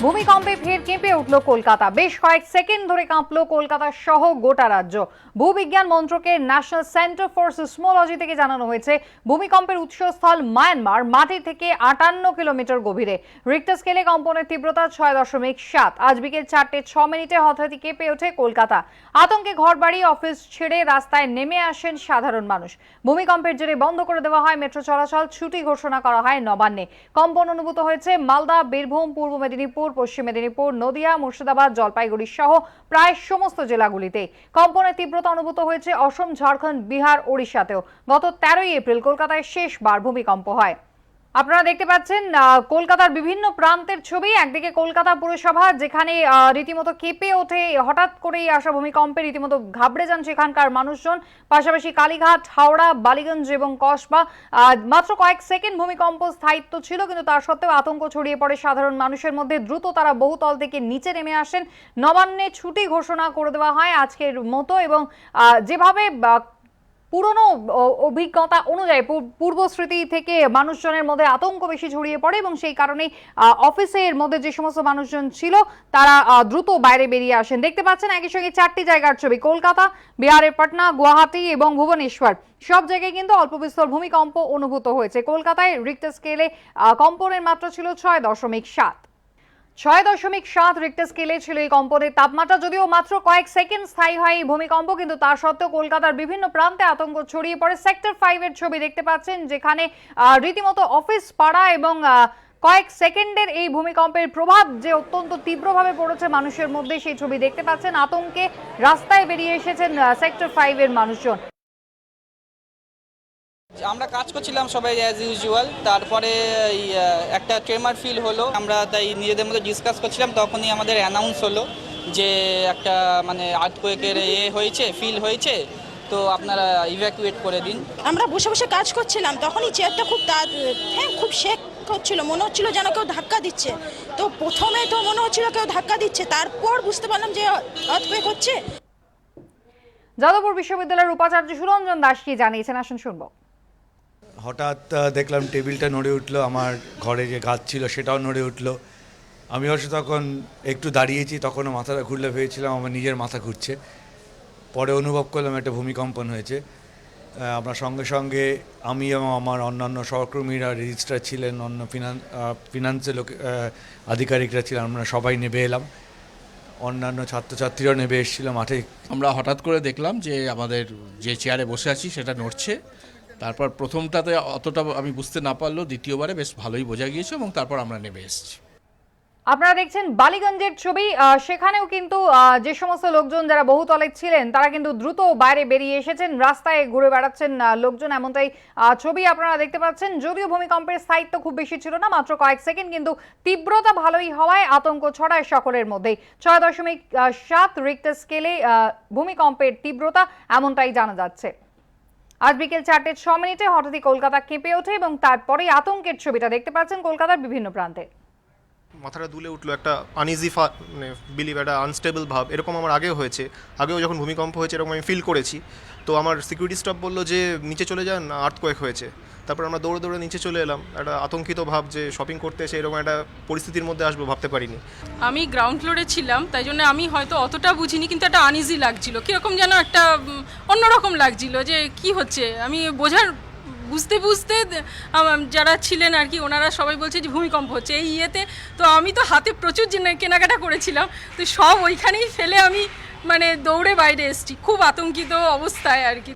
ভূমিকম্পে ফের কেঁপে উঠল কলকাতা। বেশ কয়েক সেকেন্ড ধরে কাঁপল কলকাতা সহ গোটা রাজ্য। ভূবিজ্ঞান মন্ত্রকের ন্যাশনাল সেন্টার ফর সিসমোলজি থেকে জানানো হয়েছে, ভূমিকম্পের উৎসস্থল মায়ানমার, মাটি থেকে 58 কিলোমিটার গভীরে। রিক্টার স্কেলে কম্পনের তীব্রতা 6.7। আজ বিকেল 4:06 হঠাৎই কেঁপে ওঠে কলকাতা। আতঙ্কে ঘরবাড়ি, অফিস ছেড়ে রাস্তায় নেমে আসেন সাধারণ মানুষ। ভূমিকম্পের জেরে বন্ধ করে দেওয়া হয় মেট্রো চলাচল, ছুটি ঘোষণা করা হয় নবান্নে। কম্পন অনুভূত হয়েছে মালদা, বীরভূম, পূর্ব মেদিনীপুর, পশ্চিম মেদিনীপুর, নদিয়া, মুর্শিদাবাদ, জলপাইগুড়ি সহ প্রায় সমস্ত জেলাগুলিতে। কম্পনের তীব্রতা অনুভূত হয়েছে অসম, ঝাড়খণ্ড, বিহার, ওড়িশাতেও। গত 13 এপ্রিল কলকাতায় শেষবার ভূমিকম্প হয়। আপনারা দেখতে পাচ্ছেন কলকাতার বিভিন্ন প্রান্তের ছবি। একদিকে কলকাতা পুরসভা, যেখানে রীতিমতো কেঁপে ওঠে হঠাৎ করেই আসা ভূমিকম্পে, রীতিমতো ঘাবড়ে যান সেখানকার মানুষজন। পাশাপাশি কালীঘাট, হাওড়া, বালিগঞ্জ এবং কসবা, মাত্র কয়েক সেকেন্ড ভূমিকম্প স্থায়িত্ব ছিল, কিন্তু তার সত্ত্বেও আতঙ্ক ছড়িয়ে পড়ে সাধারণ মানুষের মধ্যে। দ্রুত তারা বহুতল থেকে নিচে নেমে আসেন। নবান্নে ছুটি ঘোষণা করে দেওয়া হয় আজকের মতো। এবং যেভাবে পুরনো অভিজ্ঞতা অনুযায়ী, পূর্বস্মৃতি থেকে মানুষজনের মধ্যে আতঙ্ক বেশি ছড়িয়ে পড়ে এবং সেই কারণেই অফিসের মধ্যে যে সমস্ত মানুষজন ছিল তারা দ্রুত বাইরে বেরিয়ে আসেন। দেখতে পাচ্ছেন একই সঙ্গে 4টি জায়গার ছবি। কলকাতা, বিহারের পাটনা, গুয়াহাটি এবং ভুবনেশ্বর, সব জায়গায় কিন্তু অল্প বিস্তর ভূমিকম্প অনুভূত হয়েছে। কলকাতায় রিক্টার স্কেলে কম্পনের মাত্রা ছিল 6.7। 6.7 রিক্টার স্কেলে ছিল এই কম্পনের তাপমাত্রা। যদিও মাত্র কয়েক সেকেন্ড স্থায়ী হয় এই ভূমিকম্প, কিন্তু তা সত্ত্বেও কলকাতার বিভিন্ন প্রান্তে আতঙ্ক ছড়িয়ে পড়ে। সেক্টর 5 এর ছবি দেখতে পাচ্ছেন, যেখানে রীতিমতো অফিস পাড়া এবং কয়েক সেকেন্ডের এই ভূমিকম্পের প্রভাব যে অত্যন্ত তীব্রভাবে পড়েছে মানুষের মধ্যে, সেই ছবি দেখতে পাচ্ছেন। আতঙ্কে রাস্তায় বেরিয়ে এসেছেন সেক্টর 5 এর মানুষজন। আমরা কাজ করছিলাম সবাই অ্যাজ ইউজুয়াল, তারপরে একটা ট্রেমার ফিল হলো। আমরা তাই নিজেদের মধ্যে ডিসকাস করছিলাম, তখনই আমাদের অ্যানাউন্স হলো যে একটা মানে আর্থকোয়েকের হয়েছে, ফিল হয়েছে, তো আপনারা ইভ্যাকুয়েট করে দিন। আমরা বসে বসে কাজ করছিলাম, তখনই চেয়ারটা খুব শেক হচ্ছিল, মনে হচ্ছিল যেন কেউ ধাক্কা দিচ্ছে। তো প্রথমে তো মনে হচ্ছিল কেউ ধাক্কা দিচ্ছে, তারপর বুঝতে পারলাম যে আর্থকোয়েক হচ্ছে। যাদবপুর বিশ্ববিদ্যালয়ের উপাচার্য সুরঞ্জন দাস কি জানিয়েছেন, আসুন শুনবো। হঠাৎ দেখলাম টেবিলটা নড়ে উঠলো, আমার ঘরে যে গাছ ছিল সেটাও নড়ে উঠলো। আমি অবশ্য তখন একটু দাঁড়িয়েছি, তখনও মাথাটা ঘুরলে ভেবেছিলাম আমার নিজের মাথা ঘুরছে। পরে অনুভব করলাম একটা ভূমিকম্পন হয়েছে। আমরা সঙ্গে সঙ্গে আমি এবং আমার অন্যান্য সহকর্মীরা, রেজিস্ট্রার ছিলেন, অন্য ফিনান্সের আধিকারিকরা ছিলেন, আমরা সবাই নেমে এলাম। অন্যান্য ছাত্রছাত্রীরাও নেমে এসেছিল মাঠে। আমরা হঠাৎ করে দেখলাম যে আমাদের যে চেয়ারে বসে আছি সেটা নড়ছে। তারপর প্রথমটাতে অতটা আমি বুঝতে না পারলেও দ্বিতীয়বারে বেশ ভালোই বোঝা গিয়েছে এবং তারপর আমরা নেমে এসেছি। আপনারা দেখছেন বালিগঞ্জের ছবি। সেখানেও কিন্তু যে সমস্ত লোকজন যারা বহুতলে ছিলেন তারা কিন্তু দ্রুত বাইরে বেরিয়ে এসেছেন, রাস্তায় ঘুরে বেড়াচ্ছেন লোকজন, এমনটাই ছবি আপনারা দেখতে পাচ্ছেন। যদিও ভূমিকম্পের স্থায়িত্ব খুব বেশি ছিল না, মাত্র কয়েক সেকেন্ড, কিন্তু তীব্রতা ভালোই হওয়ায় আতঙ্ক ছড়ায় সকলের মধ্যেই। 6.7 রিক্টার স্কেলে ভূমিকম্পের তীব্রতা, এমনটাই জানা যাচ্ছে। আজ বিকেল 4:06 হঠাৎই কলকাতা কেঁপে ওঠে এবং তারপরেই আতঙ্কের ছবিটা দেখতে পাচ্ছেন কলকাতার বিভিন্ন প্রান্তে। মাথাটা দুলে উঠলো, একটা আনইজি মানে বিলিভ, একটা আনস্টেবল ভাব। এরকম আমার আগেও হয়েছে, আগেও যখন ভূমিকম্প হয়েছে এরকম আমি ফিল করেছি। তো আমার সিকিউরিটি স্টাফ বললো যে নিচে চলে যান, আর্থকোয়েক হয়েছে। তারপর আমরা দৌড়ে দৌড়ে নিচে চলে এলাম। একটা আতঙ্কিত ভাব যে শপিং করতে এসে এরকম একটা পরিস্থিতির মধ্যে আসবো ভাবতে পারিনি। আমি গ্রাউন্ড ফ্লোরে ছিলাম, তাই জন্য আমি হয়তো অতটা বুঝিনি, কিন্তু একটা আনইজি লাগছিল, কীরকম যেন একটা অন্যরকম লাগছিল যে কি হচ্ছে। আমি বুঝতে যারা ছিলেন আর কি, ওনারা সবাই বলছে যে ভূমিকম্প হচ্ছে এই ইয়েতে। তো আমি তো হাতে প্রচুর কেনাকাটা করেছিলাম, তো সব ওইখানেই ফেলে আমি মানে দৌড়ে বাইরে এসেছি, খুব আতঙ্কিত অবস্থায় আর কি।